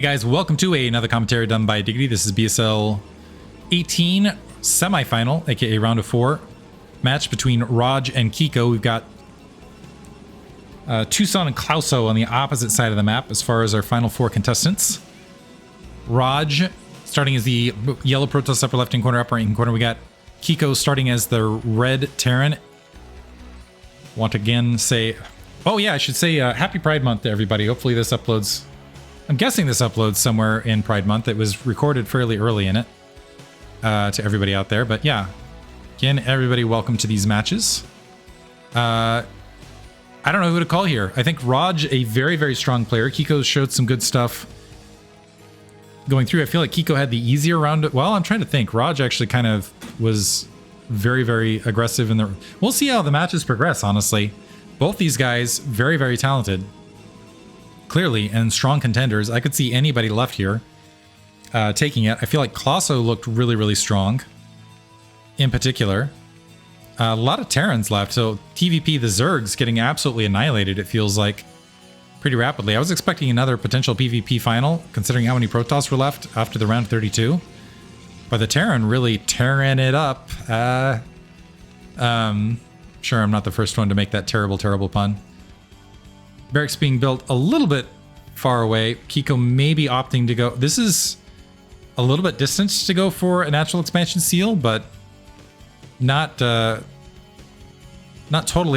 Hey guys, welcome to another commentary done by Diggity. This is BSL 18 semifinal, aka round of 4 match between Rotj and Kiko. We've got Tucson and Klauso on the opposite side of the map as far as our final 4 contestants. Rotj starting as the yellow Protoss upper left hand corner, upper right hand corner. We got Kiko starting as the red Terran. Want to again say, oh yeah, I should say happy Pride Month to everybody. Hopefully this uploads. I'm guessing this uploads somewhere in Pride Month. It was recorded fairly early in it to everybody out there. But yeah, again, everybody, welcome to these matches. I don't know who to call here. I think Rotj, a very, very strong player. Kiko showed some good stuff going through. I feel like Kiko had the easier round. Well, I'm trying to think. Rotj actually kind of was very, very aggressive in the... We'll see how the matches progress, honestly. Both these guys, very, very talented. Clearly, and strong contenders. I could see anybody left here taking it. I feel like Klauso looked really, really strong in particular. A lot of Terrans left, so TVP, the Zergs, getting absolutely annihilated, it feels like, pretty rapidly. I was expecting another potential PvP final, considering how many Protoss were left after the round 32. But the Terran really tearing it up. Sure, I'm not the first one to make that terrible, terrible pun. Barracks being built a little bit far away. Kiko maybe opting to go. This is a little bit distant to go for a natural expansion seal, but not totally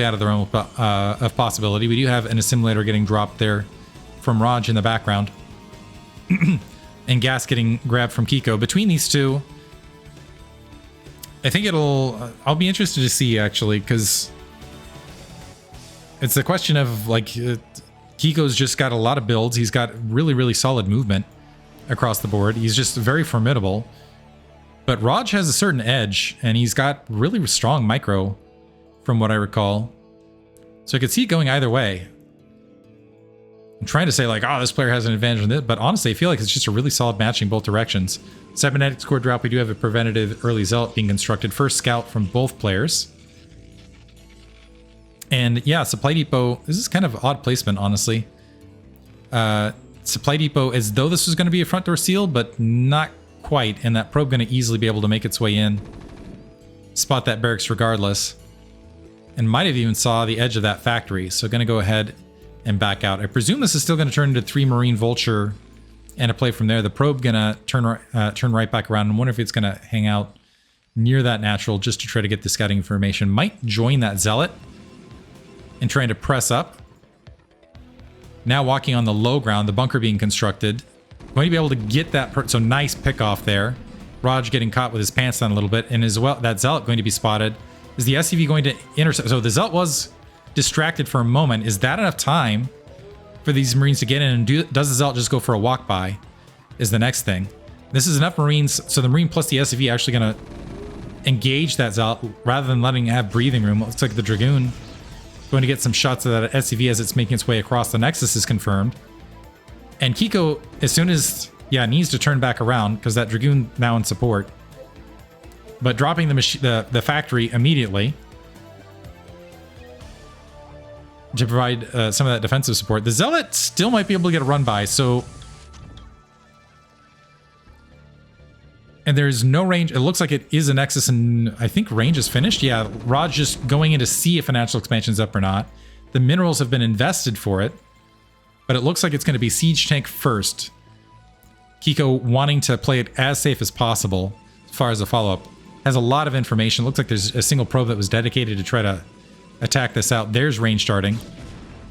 out of the realm of possibility. We do have an assimilator getting dropped there from Rotj in the background, and gas getting grabbed from Kiko. Between these two, I think I'll be interested to see actually, because it's a question of, like, Kiko's just got a lot of builds. He's got really, really solid movement across the board. He's just very formidable. But Rotj has a certain edge, and he's got really strong micro, from what I recall. So I could see it going either way. I'm trying to say, like, oh, this player has an advantage on this, but honestly, I feel like it's just a really solid match in both directions. Cybernetic score drop, we do have a preventative early zealot being constructed. First scout from both players. And yeah, Supply Depot, this is kind of odd placement, honestly. Supply Depot, as though this was going to be a front door seal, but not quite. And that probe going to easily be able to make its way in. Spot that barracks regardless. And might have even saw the edge of that factory. So going to go ahead and back out. I presume this is still going to turn into 3 Marine Vulture and a play from there. The probe going to turn right back around. I wonder if it's going to hang out near that natural just to try to get the scouting information. Might join that zealot and trying to press up. Now walking on the low ground, the bunker being constructed. Going to be able to get that, so nice pick off there. Rotj getting caught with his pants down a little bit, and as well, that zealot going to be spotted. Is the SCV going to intercept? So the zealot was distracted for a moment. Is that enough time for these Marines to get in, and does the zealot just go for a walk by? Is the next thing. This is enough Marines, so the Marine plus the SCV actually going to engage that zealot rather than letting it have breathing room. It looks like the Dragoon going to get some shots of that SCV as it's making its way across. The Nexus is confirmed. And Kiko, as soon as, yeah, needs to turn back around because that Dragoon now in support. But dropping the factory immediately to provide some of that defensive support. The Zealot still might be able to get a run by, so... And there's no range. It looks like it is a Nexus, and I think range is finished. Yeah, Rotj just going in to see if a natural expansion's up or not. The minerals have been invested for it, but it looks like it's going to be Siege Tank first. Kiko wanting to play it as safe as possible as far as a follow-up. Has a lot of information. Looks like there's a single probe that was dedicated to try to attack this out. There's range starting.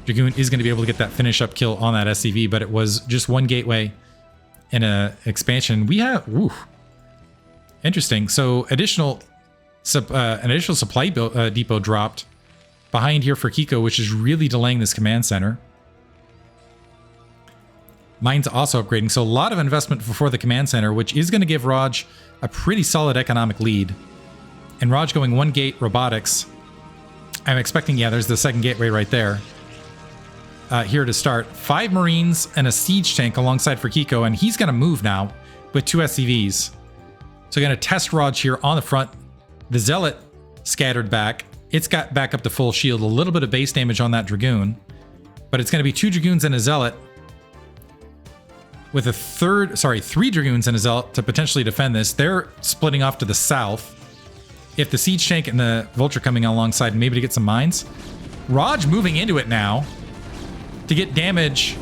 Dragoon is going to be able to get that finish-up kill on that SCV, but it was just one gateway in a expansion. We have... Oof. Interesting. So an additional supply depot dropped behind here for Kiko, which is really delaying this command center. Mine's also upgrading. So a lot of investment before the command center, which is going to give Rotj a pretty solid economic lead. And Rotj going 1 gate robotics. I'm expecting, yeah, there's the second gateway right there. Here to start. 5 Marines and a siege tank alongside for Kiko, and he's going to move now with 2 SCVs. So going to test Rotj here on the front. The Zealot scattered back. It's got back up to full shield. A little bit of base damage on that Dragoon. But it's going to be 2 Dragoons and a Zealot with a three Dragoons and a Zealot to potentially defend this. They're splitting off to the south. If the Siege Tank and the Vulture coming alongside, maybe to get some mines. Rotj moving into it now to get damage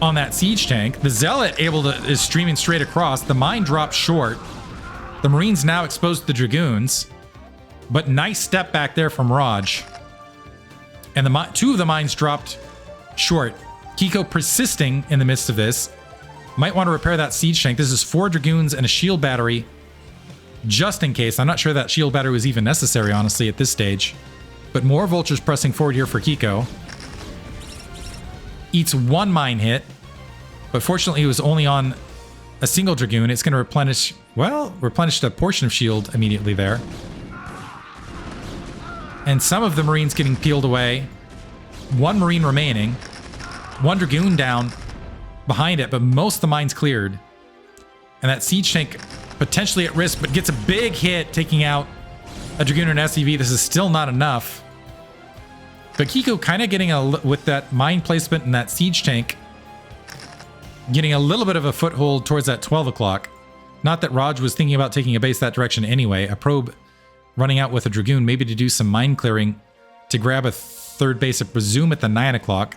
on that Siege Tank. The Zealot is streaming straight across. The mine drops short. The Marines now exposed to the Dragoons. But nice step back there from Rotj. And two of the mines dropped short. Kiko persisting in the midst of this. Might want to repair that Siege Tank. This is 4 Dragoons and a shield battery. Just in case. I'm not sure that shield battery was even necessary, honestly, at this stage. But more Vultures pressing forward here for Kiko. Eats 1 mine hit. But fortunately, it was only on a single Dragoon. It's going to replenish... Well, replenished a portion of shield immediately there. And some of the Marines getting peeled away. 1 Marine remaining. 1 Dragoon down behind it, but most of the mines cleared. And that Siege Tank potentially at risk, but gets a big hit, taking out a Dragoon and SCV. This is still not enough. But Kiko kind of getting with that mine placement and that Siege Tank, getting a little bit of a foothold towards that 12 o'clock. Not that Rotj was thinking about taking a base that direction anyway. A probe running out with a Dragoon, maybe to do some mine clearing to grab a 3rd base, I presume, at the 9 o'clock.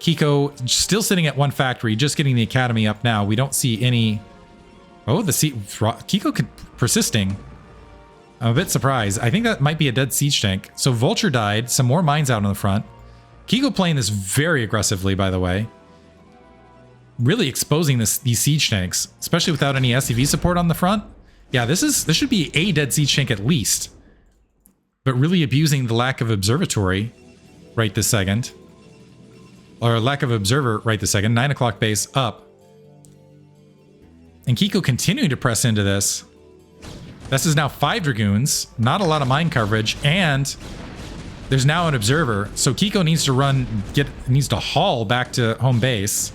Kiko still sitting at 1 factory, just getting the academy up now. We don't see any... Oh, Kiko persisting. I'm a bit surprised. I think that might be a dead Siege Tank. So Vulture died, some more mines out on the front. Kiko playing this very aggressively, by the way. Really exposing these Siege Tanks, especially without any SCV support on the front. Yeah, this should be a dead Siege Tank at least. But really abusing the lack of observatory right this second. Or lack of observer right this second. 9 o'clock base up. And Kiko continuing to press into this. This is now 5 Dragoons. Not a lot of mine coverage. And there's now an observer. So Kiko needs to needs to haul back to home base.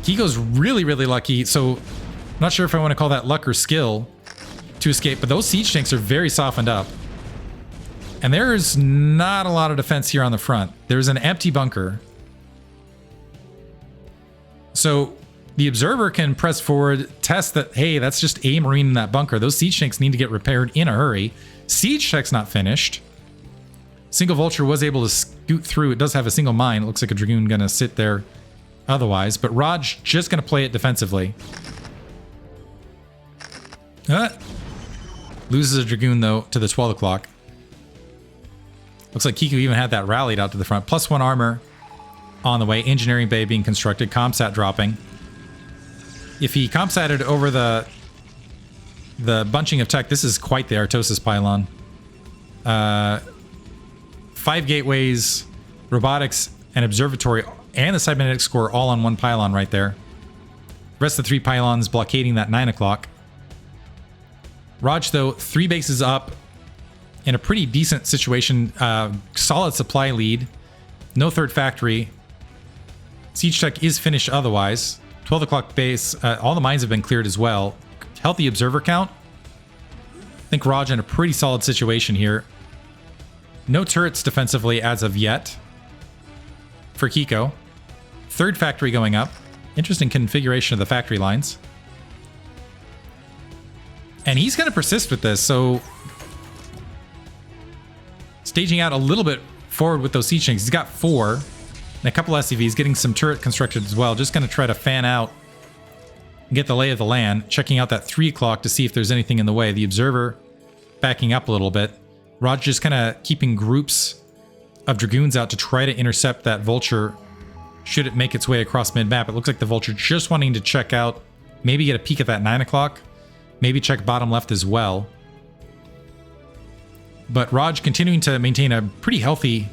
Kiko's really, really lucky. So I'm not sure if I want to call that luck or skill to escape. But those Siege Tanks are very softened up. And there's not a lot of defense here on the front. There's an empty bunker. So the observer can press forward, test that, hey, that's just a Marine in that bunker. Those Siege Tanks need to get repaired in a hurry. Siege Tech's not finished. Single Vulture was able to scoot through. It does have a single mine. It looks like a Dragoon going to sit there otherwise. But Rotj just going to play it defensively. Loses a Dragoon, though, to the 12 o'clock. Looks like Kiko even had that rallied out to the front. +1 armor on the way. Engineering bay being constructed. Comsat dropping. If he comsatted over the bunching of tech, this is quite the Artosis pylon. 5 gateways, robotics, and observatory, and the cybernetics core all on 1 pylon right there. The rest of the 3 pylons blockading that 9 o'clock. Rotj, though, 3 bases up in a pretty decent situation. Solid supply lead. No 3rd factory. Siege Tech is finished otherwise. 12 o'clock base. All the mines have been cleared as well. Healthy observer count. I think Rotj in a pretty solid situation here. No turrets defensively as of yet for Kiko. 3rd factory going up. Interesting configuration of the factory lines. And he's going to persist with this, so staging out a little bit forward with those Siege Tanks. He's got 4 and a couple SCVs, getting some turret constructed as well. Just going to try to fan out and get the lay of the land. Checking out that 3 o'clock to see if there's anything in the way. The observer backing up a little bit. Rotj just kind of keeping groups of Dragoons out to try to intercept that Vulture should it make its way across mid-map. It looks like the Vulture just wanting to check out, maybe get a peek at that 9 o'clock. Maybe check bottom left as well. But Rotj continuing to maintain a pretty healthy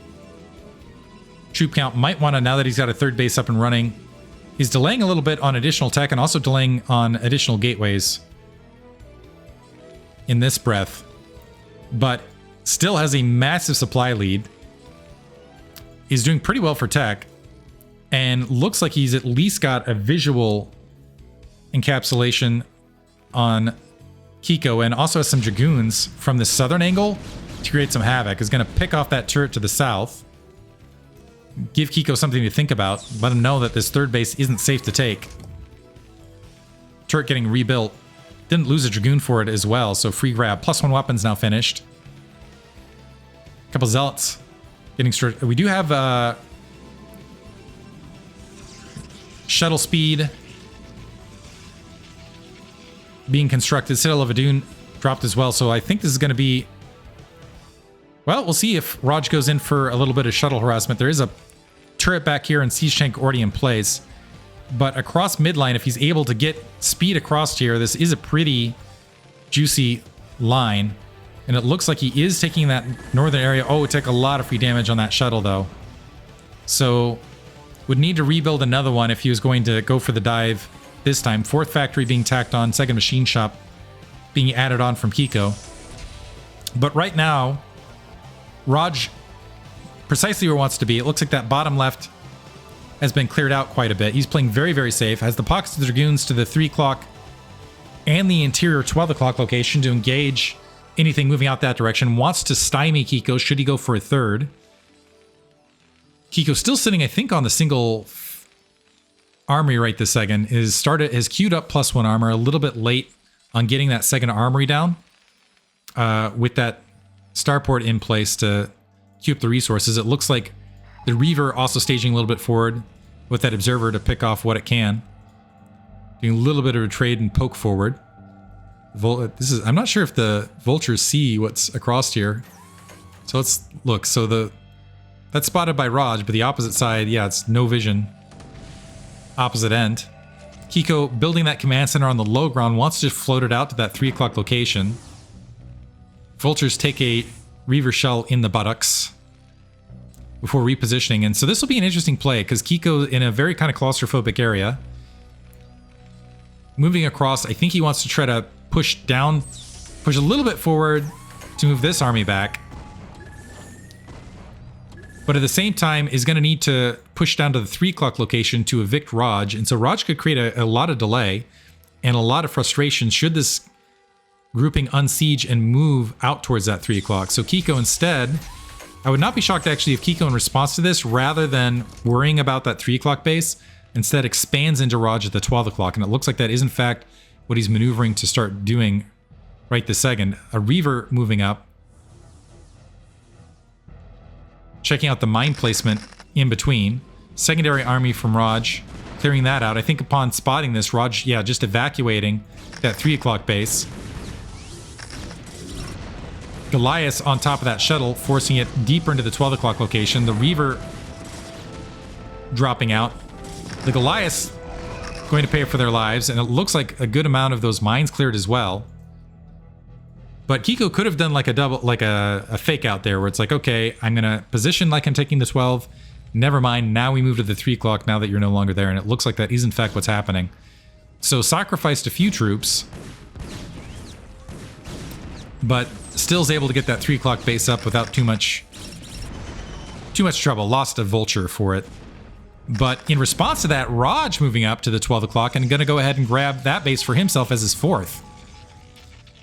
troop count. Might want to, now that he's got a 3rd base up and running, he's delaying a little bit on additional tech and also delaying on additional gateways in this breath. But still has a massive supply lead. He's doing pretty well for tech. And looks like he's at least got a visual encapsulation on Kiko, and also has some Dragoons from the southern angle to create some havoc. Is going to pick off that turret to the south. give Kiko something to think about. Let him know that this third base isn't safe to take. Turret getting rebuilt. Didn't lose a Dragoon for it as well, so free grab. +1 weapons now finished. Couple Zealots getting straight. We do have shuttle speed being constructed. Citadel of Adun dropped as well, so I think this is going to be... Well, we'll see if Rotj goes in for a little bit of shuttle harassment. There is a turret back here and siege tank already in place. But across midline, if he's able to get speed across here, this is a pretty juicy line. And it looks like he is taking that northern area. Oh, it took a lot of free damage on that shuttle, though. So, would need to rebuild another one if he was going to go for the dive this time. 4th factory being tacked on, 2nd machine shop being added on from Kiko. But right now, Rotj precisely where he wants to be. It looks like that bottom left has been cleared out quite a bit. He's playing very, very safe. Has the pockets of the Dragoons to the 3 o'clock and the interior 12 o'clock location to engage anything moving out that direction. Wants to stymie Kiko should he go for a third. Kiko still sitting, I think, on the single armory right this second. Has queued up +1 armor a little bit late on getting that second armory down. With that starport in place to queue up the resources. It looks like the Reaver also staging a little bit forward with that observer to pick off what it can. Doing a little bit of a trade and poke forward. I'm not sure if the vultures see what's across here. So let's look. So that's spotted by Rotj, but the opposite side, yeah, it's no vision. Opposite end. Kiko building that command center on the low ground, wants to float it out to that 3 o'clock location. Vultures take a Reaver shell in the buttocks before repositioning. And so this will be an interesting play because Kiko in a very kind of claustrophobic area. Moving across, I think he wants to try to push a little bit forward to move this army back. But at the same time is going to need to push down to the 3 o'clock location to evict Rotj. And so Rotj could create a lot of delay and a lot of frustration should this grouping unsiege and move out towards that 3 o'clock. So Kiko instead, I would not be shocked actually if Kiko in response to this, rather than worrying about that 3 o'clock base, instead expands into Rotj at the 12 o'clock. And it looks like that is in fact what he's maneuvering to start doing right this second. A Reaver moving up. Checking out the mine placement in between. Secondary army from Rotj, clearing that out. I think upon spotting this, Rotj, yeah, just evacuating that 3 o'clock base. Goliath on top of that shuttle, forcing it deeper into the 12 o'clock location. The Reaver dropping out. The Goliath going to pay for their lives, and it looks like a good amount of those mines cleared as well. But Kiko could have done like a fake out there where it's like, okay, I'm going to position like I'm taking the 12. Never mind, now we move to the 3 o'clock now that you're no longer there. And it looks like that is in fact what's happening. So sacrificed a few troops, but still is able to get that 3 o'clock base up without too much trouble. Lost a vulture for it. But in response to that, Rotj moving up to the 12 o'clock and going to go ahead and grab that base for himself as his 4th.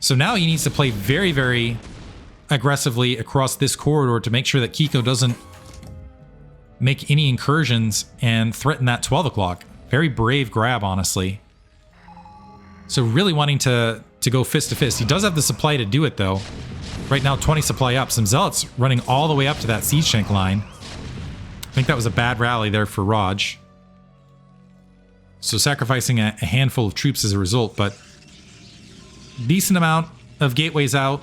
So now he needs to play very, very aggressively across this corridor to make sure that Kiko doesn't make any incursions and threaten that 12 o'clock. Very brave grab, honestly. So really wanting to go fist to fist. He does have the supply to do it, though. Right now, 20 supply up. Some Zealots running all the way up to that siege tank line. I think that was a bad rally there for Rotj. So sacrificing a handful of troops as a result, but decent amount of gateways out.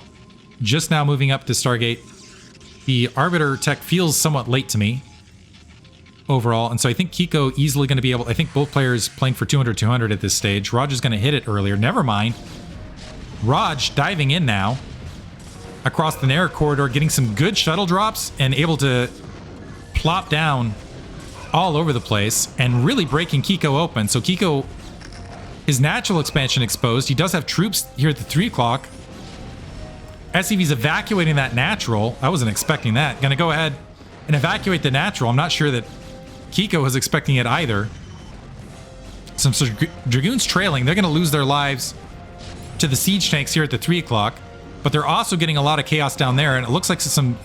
Just now moving up to Stargate. The Arbiter tech feels somewhat late to me overall, and so I think Kiko easily going to be able... I think both players playing for 200-200 at this stage. Rotj is going to hit it earlier. Never mind. Rotj diving in now across the narrow corridor, getting some good shuttle drops and able to plop down all over the place and really breaking Kiko open. So Kiko, his natural expansion exposed. He does have troops here at the 3 o'clock. SCV's evacuating that natural. I wasn't expecting that. Gonna go ahead and evacuate the natural. I'm not sure that Kiko was expecting it either. Some Dragoons trailing. They're gonna lose their lives to the siege tanks here at the 3 o'clock. But they're also getting a lot of chaos down there. And it looks like some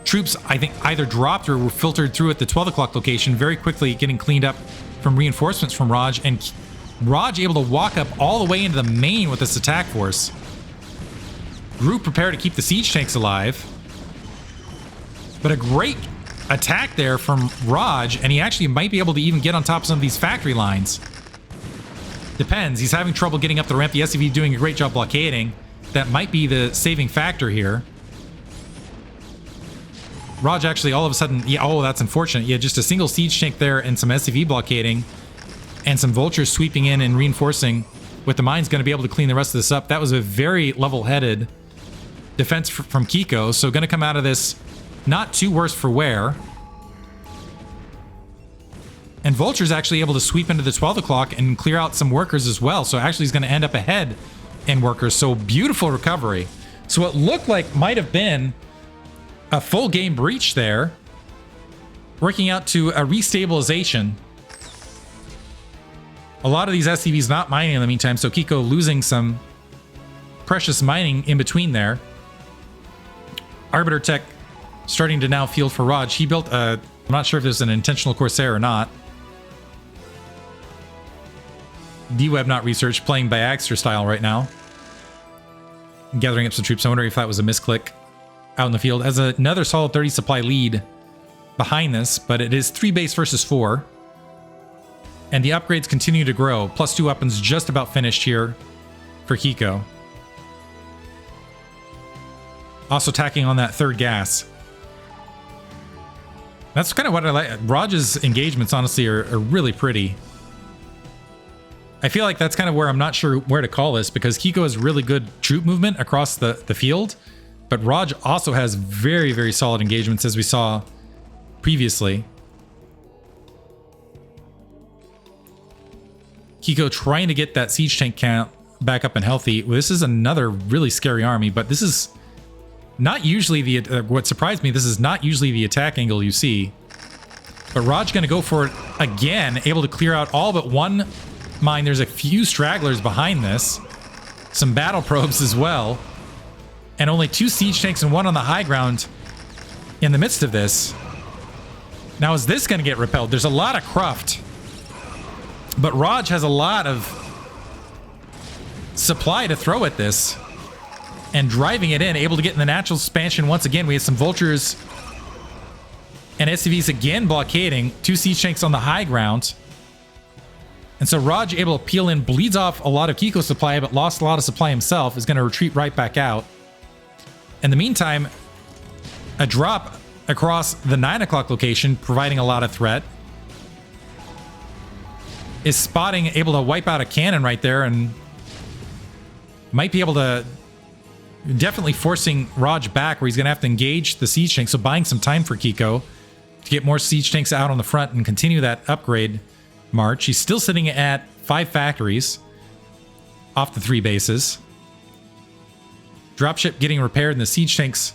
troops, I think, either dropped or were filtered through at the 12 o'clock location, very quickly getting cleaned up from reinforcements from Rotj, and Rotj able to walk up all the way into the main with this attack force. Group prepared to keep the siege tanks alive. But a great attack there from Rotj, and he actually might be able to even get on top of some of these factory lines. Depends. He's having trouble getting up the ramp. The SCV doing a great job blockading. That might be the saving factor here. Rotj actually all of a sudden, yeah, oh, that's unfortunate. Yeah, just a single siege tank there and some SCV blockading and some vultures sweeping in and reinforcing with the mines going to be able to clean the rest of this up. That was a very level-headed defense from Kiko. So going to come out of this not too worse for wear. And Vulture's actually able to sweep into the 12 o'clock and clear out some workers as well. So actually he's going to end up ahead in workers. So beautiful recovery. So it looked like might have been a full game breach there, working out to a restabilization. A lot of these SCVs not mining in the meantime, so Kiko losing some precious mining in between there. Arbiter Tech starting to now field for Rotj. He built a, I'm not sure if this is an intentional Corsair or not. D-Web not researched, playing Baxter style right now. Gathering up some troops. I wonder if that was a misclick out in the field. Has another solid 30 supply lead behind this, but it is 3 base versus 4. And the upgrades continue to grow. +2 weapons just about finished here for Kiko. Also tacking on that third gas. That's kind of what I like. Rotj's engagements, honestly, are really pretty. I feel like that's kind of where I'm not sure where to call this, because Kiko has really good troop movement across the field, but Rotj also has very, very solid engagements, as we saw previously. Kiko trying to get that siege tank count back up and healthy. Well, this is another really scary army, but this is not usually the... what surprised me, this is not usually the attack angle you see. But Rotj going to go for it again, able to clear out all but one mine. There's a few stragglers behind this. Some battle probes as well. And only 2 siege tanks and 1 on the high ground in the midst of this. Now, is this going to get repelled? There's a lot of cruft. But Rotj has a lot of supply to throw at this. And driving it in, able to get in the natural expansion once again. We have some vultures and SCVs again blockading. 2 siege tanks on the high ground. And so Rotj able to peel in, bleeds off a lot of Kiko supply, but lost a lot of supply himself, is going to retreat right back out. In the meantime, a drop across the 9 o'clock location, providing a lot of threat, is spotting, able to wipe out a cannon right there, and might be able to definitely forcing Rotj back, where he's going to have to engage the siege tank. So buying some time for Kiko to get more siege tanks out on the front and continue that upgrade march. He's still sitting at 5 factories off the 3 bases. Dropship getting repaired and the siege tanks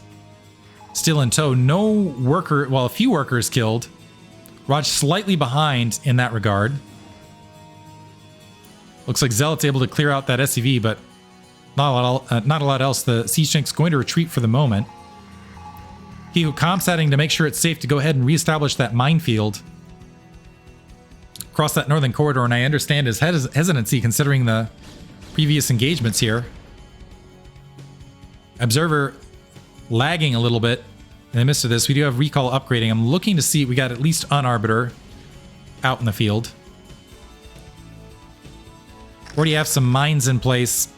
still in tow. No worker, well, a few workers killed. Rotj slightly behind in that regard. Looks like Zealot's able to clear out that SCV, but not a lot else. The siege tank's going to retreat for the moment. Kiko comsatting to make sure it's safe to go ahead and reestablish that minefield across that northern corridor, and I understand his hesitancy considering the previous engagements here. Observer lagging a little bit in the midst of this. We do have recall upgrading. I'm looking to see, we got at least an Arbiter out in the field. Already have some mines in place.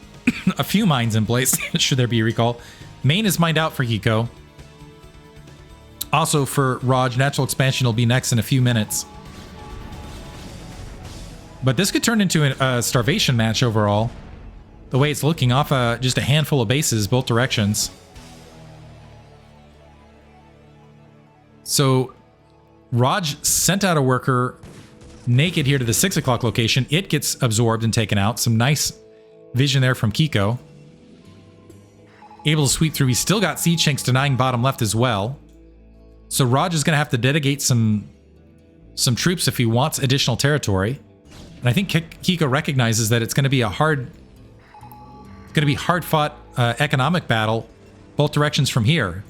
A few mines in place, should there be a recall. Main is mined out for Kiko. Also for Rotj, natural expansion will be next in a few minutes. But this could turn into a starvation match overall. The way it's looking off just a handful of bases, both directions. So Rotj sent out a worker naked here to the 6 o'clock location. It gets absorbed and taken out. Some nice vision there from Kiko. Able to sweep through. He's still got siege tanks denying bottom left as well. So Rotj is going to have to dedicate some troops if he wants additional territory. And I think Kiko recognizes that it's going to be a hard fought economic battle both directions from here.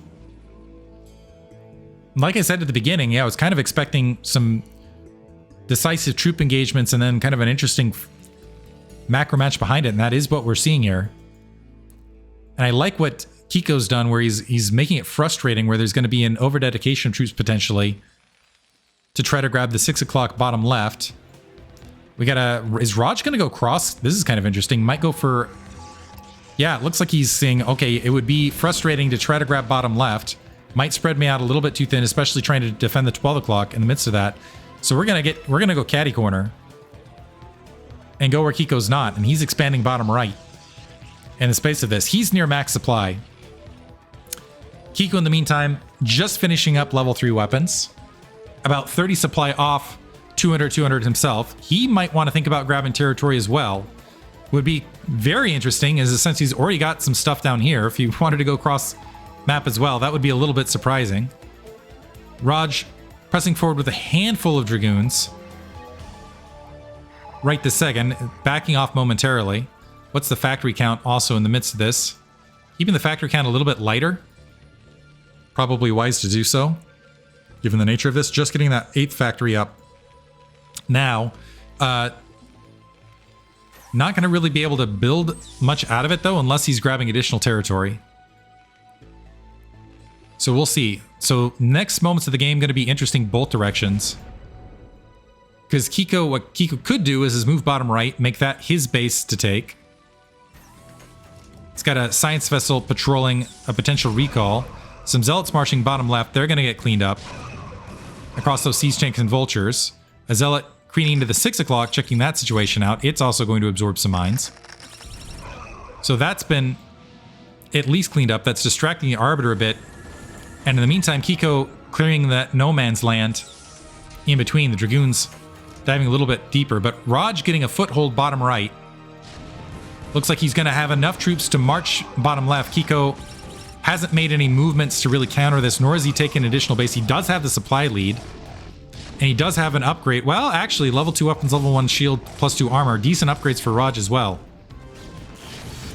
like I said at the beginning, yeah, I was kind of expecting some decisive troop engagements and then kind of an interesting macro match behind it, and that is what we're seeing here. And I like what Kiko's done, where he's making it frustrating, where there's going to be an over-dedication of troops potentially to try to grab the 6 o'clock bottom left. We got is Rotj going to go cross? This is kind of interesting. Might go for... Yeah, it looks like he's saying, okay, it would be frustrating to try to grab bottom left. Might spread me out a little bit too thin, especially trying to defend the 12 o'clock in the midst of that. So we're going to go caddy corner and go where Kiko's not, and he's expanding bottom right in the space of this. He's near max supply. Kiko, in the meantime, just finishing up level 3 weapons. About 30 supply off 200 himself. He might want to think about grabbing territory as well. Would be very interesting, is since he's already got some stuff down here. If he wanted to go cross map as well, that would be a little bit surprising. Rotj pressing forward with a handful of dragoons. Right this second, backing off momentarily. What's the factory count also in the midst of this? Keeping the factory count a little bit lighter. Probably wise to do so, given the nature of this. Just getting that 8th factory up now. Not going to really be able to build much out of it, though, unless he's grabbing additional territory. So we'll see. So next moments of the game going to be interesting both directions. Because what Kiko could do is move bottom right, make that his base to take. It's got a science vessel patrolling a potential recall. Some zealots marching bottom left. They're going to get cleaned up across those siege tanks and vultures. A zealot careening to the 6 o'clock, checking that situation out. It's also going to absorb some mines. So that's been at least cleaned up. That's distracting the Arbiter a bit. And in the meantime, Kiko clearing that no man's land in between. The Dragoons diving a little bit deeper. But Rotj getting a foothold bottom right. Looks like he's going to have enough troops to march bottom left. Kiko hasn't made any movements to really counter this, nor has he taken additional base. He does have the supply lead. And he does have an upgrade. Well, actually, level 2 weapons, level 1 shield, plus 2 armor. Decent upgrades for Rotj as well.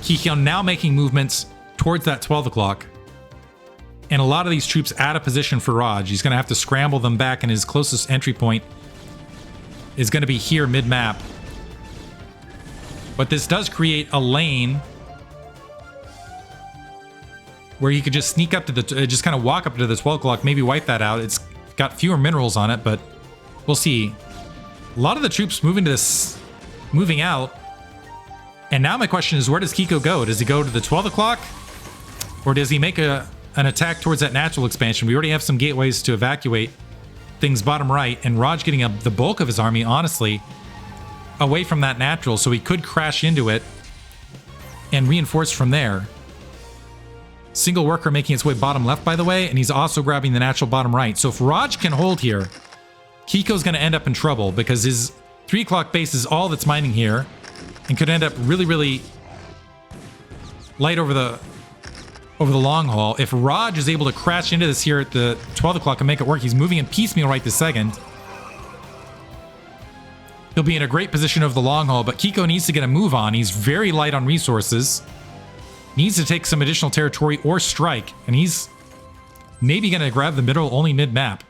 Kiko now making movements towards that 12 o'clock. And a lot of these troops out of position for Rotj. He's going to have to scramble them back, and his closest entry point is going to be here mid-map. But this does create a lane where you could just sneak up to the, just kind of walk up to the 12 o'clock, maybe wipe that out. It's got fewer minerals on it, but we'll see. A lot of the troops moving out. And now my question is, where does Kiko go? Does he go to the 12 o'clock? Or does he make an attack towards that natural expansion? We already have some gateways to evacuate things bottom right, and Rotj getting the bulk of his army, honestly, away from that natural, so he could crash into it and reinforce from there. Single worker making its way bottom left, by the way, and he's also grabbing the natural bottom right. So if Rotj can hold here, Kiko's going to end up in trouble, because his 3 o'clock base is all that's mining here and could end up really, really light over the long haul. If Rotj is able to crash into this here at the 12 o'clock and make it work, he's moving in piecemeal right this second. He'll be in a great position over the long haul, but Kiko needs to get a move on. He's very light on resources. Needs to take some additional territory or strike, and he's maybe going to grab the middle only mid-map.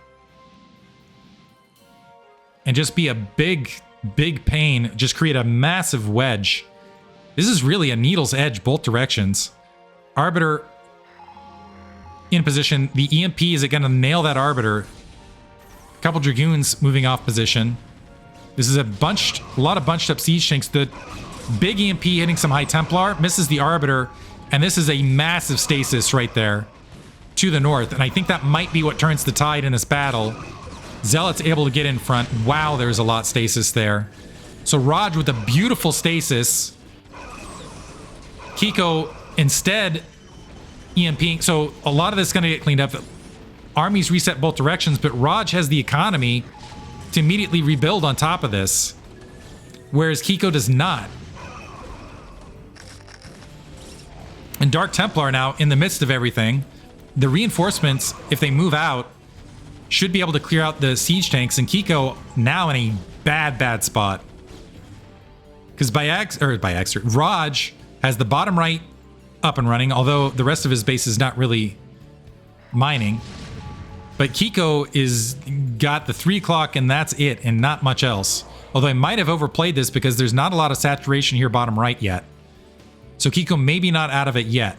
And just be a big, big pain. Just create a massive wedge. This is really a needle's edge both directions. Arbiter in position. The EMP, is it going to nail that Arbiter? A couple Dragoons moving off position. This is a lot of bunched up siege tanks. The big EMP hitting some High Templar, misses the Arbiter, and this is a massive stasis right there to the north. And I think that might be what turns the tide in this battle. Zealot's able to get in front. Wow, there's a lot stasis there. So Rotj with a beautiful stasis. Kiko instead EMPing. So a lot of this is going to get cleaned up. Armies reset both directions, but Rotj has the economy to immediately rebuild on top of this, whereas Kiko does not. And Dark Templar now in the midst of everything. The reinforcements, if they move out, should be able to clear out the siege tanks, and Kiko now in a bad spot. Because Rotj has the bottom right up and running, although the rest of his base is not really mining. But Kiko is got the 3 o'clock and that's it, and not much else. Although I might have overplayed this because there's not a lot of saturation here bottom right yet. So Kiko maybe not out of it yet.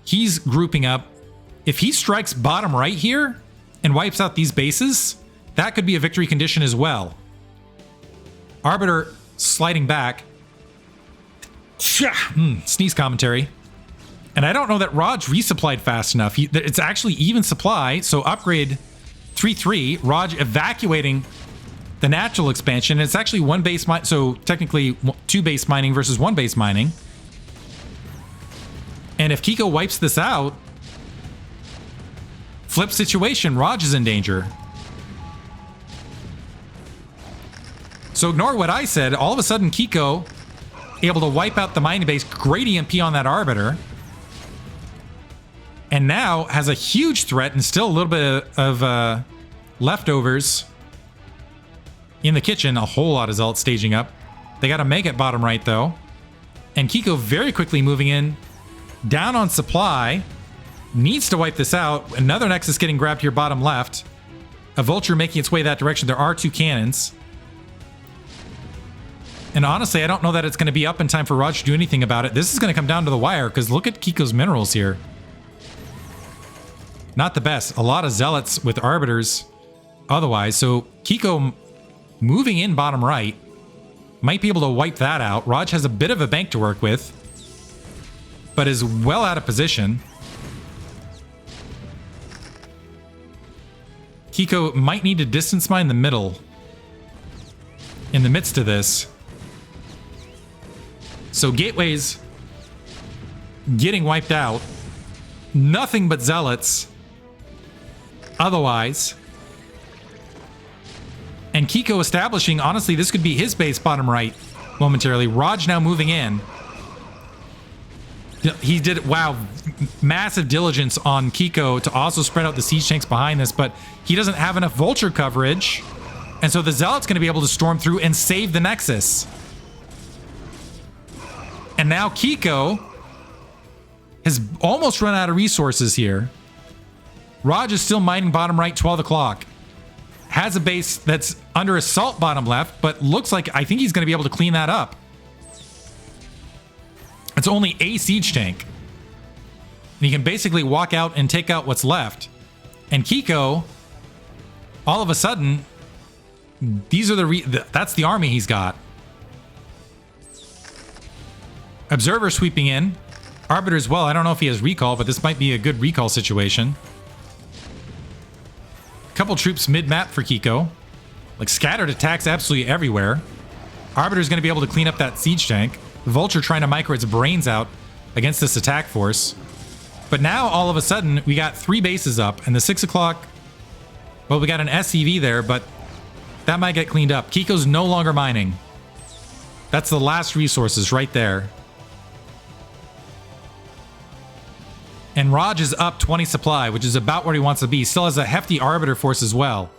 He's grouping up. If he strikes bottom right here and wipes out these bases, that could be a victory condition as well. Arbiter sliding back. Sneeze commentary. And I don't know that Rotj resupplied fast enough. It's actually even supply, so upgrade 3-3. Rotj evacuating the natural expansion. It's actually 1 base mine, so technically 2 base mining versus 1 base mining. And if Kiko wipes this out, flip situation, Rotj is in danger. So ignore what I said. All of a sudden, Kiko able to wipe out the mining base, great EMP on that Arbiter. And now has a huge threat and still a little bit of leftovers in the kitchen. A whole lot of Zealots staging up. They got to make it bottom right, though. And Kiko very quickly moving in. Down on supply. Needs to wipe this out. Another Nexus getting grabbed here bottom left. A Vulture making its way that direction. There are 2 cannons. And honestly, I don't know that it's going to be up in time for Rotj to do anything about it. This is going to come down to the wire, because look at Kiko's minerals here. Not the best. A lot of Zealots with Arbiters otherwise. So Kiko moving in bottom right might be able to wipe that out. Rotj has a bit of a bank to work with, but is well out of position. Kiko might need to distance mine the middle in the midst of this. So Gateway's getting wiped out. Nothing but Zealots otherwise. And Kiko establishing, honestly, this could be his base bottom right momentarily. Rotj now moving in. He did, wow, massive diligence on Kiko to also spread out the siege tanks behind this, but he doesn't have enough Vulture coverage. And so the Zealot's going to be able to storm through and save the Nexus. And now Kiko has almost run out of resources here. Rotj is still mining bottom right, 12 o'clock. Has a base that's under assault bottom left, but looks like I think he's going to be able to clean that up. It's only a siege tank. And he can basically walk out and take out what's left. And Kiko, all of a sudden, these are that's the army he's got. Observer sweeping in. Arbiter as well. I don't know if he has recall, but this might be a good recall situation. Couple troops mid-map for Kiko. Like scattered attacks absolutely everywhere. Arbiter's going to be able to clean up that siege tank. Vulture trying to micro its brains out against this attack force. But now, all of a sudden, we got 3 bases up, and the 6 o'clock... Well, we got an SCV there, but that might get cleaned up. Kiko's no longer mining. That's the last resources right there. And Rotj is up 20 supply, which is about where he wants to be. Still has a hefty Arbiter force as well.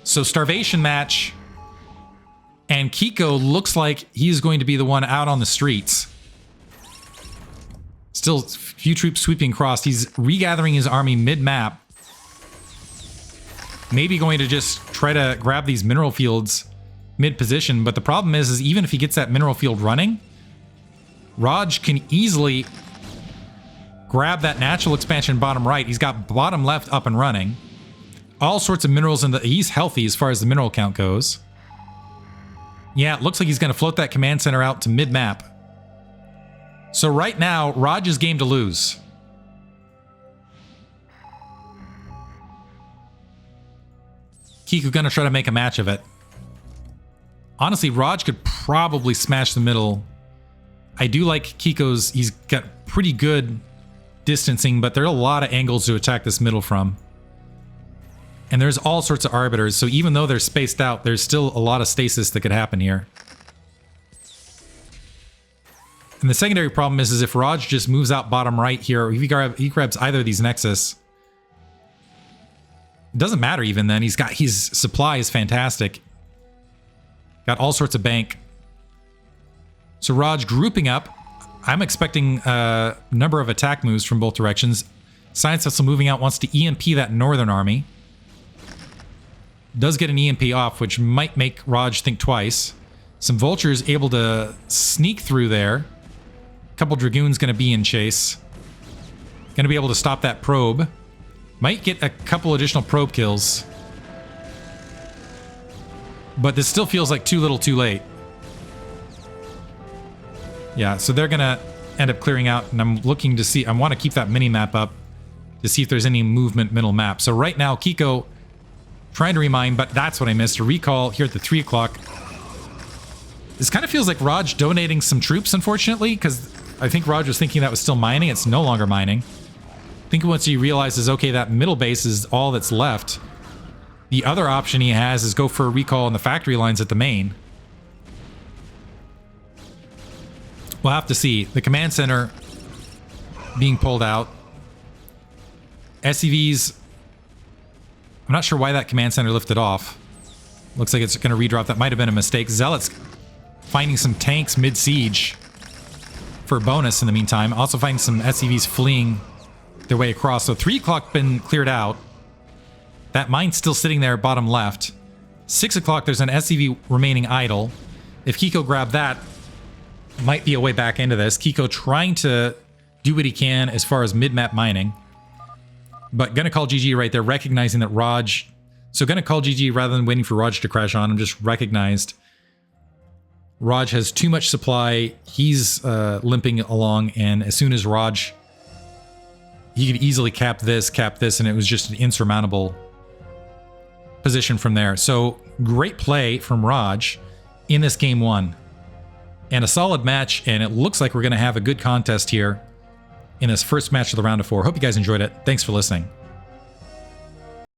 So starvation match. And Kiko looks like he's going to be the one out on the streets. Still few troops sweeping across. He's regathering his army mid-map. Maybe going to just try to grab these mineral fields mid-position. But the problem is even if he gets that mineral field running, Rotj can easily grab that natural expansion bottom right. He's got bottom left up and running. All sorts of minerals in the... He's healthy as far as the mineral count goes. Yeah, it looks like he's going to float that command center out to mid-map. So right now, Rotj is game to lose. Kiko going to try to make a match of it. Honestly, Rotj could probably smash the middle. I do like Kiko's... He's got pretty good distancing, but there are a lot of angles to attack this middle from. And there's all sorts of Arbiters, so even though they're spaced out, there's still a lot of stasis that could happen here. And the secondary problem is if Rotj just moves out bottom right here, or if he grabs either of these Nexus, it doesn't matter even then. His supply is fantastic. Got all sorts of bank. So Rotj grouping up. I'm expecting a number of attack moves from both directions. Science Vessel moving out wants to EMP that northern army. Does get an EMP off, which might make Rotj think twice. Some vultures able to sneak through there. A couple dragoons going to be in chase. Going to be able to stop that probe. Might get a couple additional probe kills. But this still feels like too little too late. Yeah, so they're going to end up clearing out, and I'm looking to see... I want to keep that mini-map up to see if there's any movement middle map. So right now, Kiko trying to remind, but that's what I missed. A recall here at the 3 o'clock. This kind of feels like Rotj donating some troops, unfortunately, because I think Rotj was thinking that was still mining. It's no longer mining. I think once he realizes, okay, that middle base is all that's left, the other option he has is go for a recall on the factory lines at the main. We'll have to see. The command center being pulled out. SCVs... I'm not sure why that command center lifted off. Looks like it's going to redrop. That might have been a mistake. Zealots finding some tanks mid-siege for a bonus in the meantime. Also finding some SCVs fleeing their way across. So 3 o'clock been cleared out. That mine's still sitting there bottom left. 6 o'clock, there's an SCV remaining idle. If Kiko grabbed that, might be a way back into this. Kiko trying to do what he can as far as mid-map mining. But gonna call GG right there, recognizing that Rotj... So gonna call GG rather than waiting for Rotj to crash on him. Just recognized Rotj has too much supply. He's limping along, and as soon as Rotj... He could easily cap this, and it was just an insurmountable position from there. So great play from Rotj in this game 1. And a solid match, and it looks like we're going to have a good contest here in this first match of the round of 4. Hope you guys enjoyed it. Thanks for listening.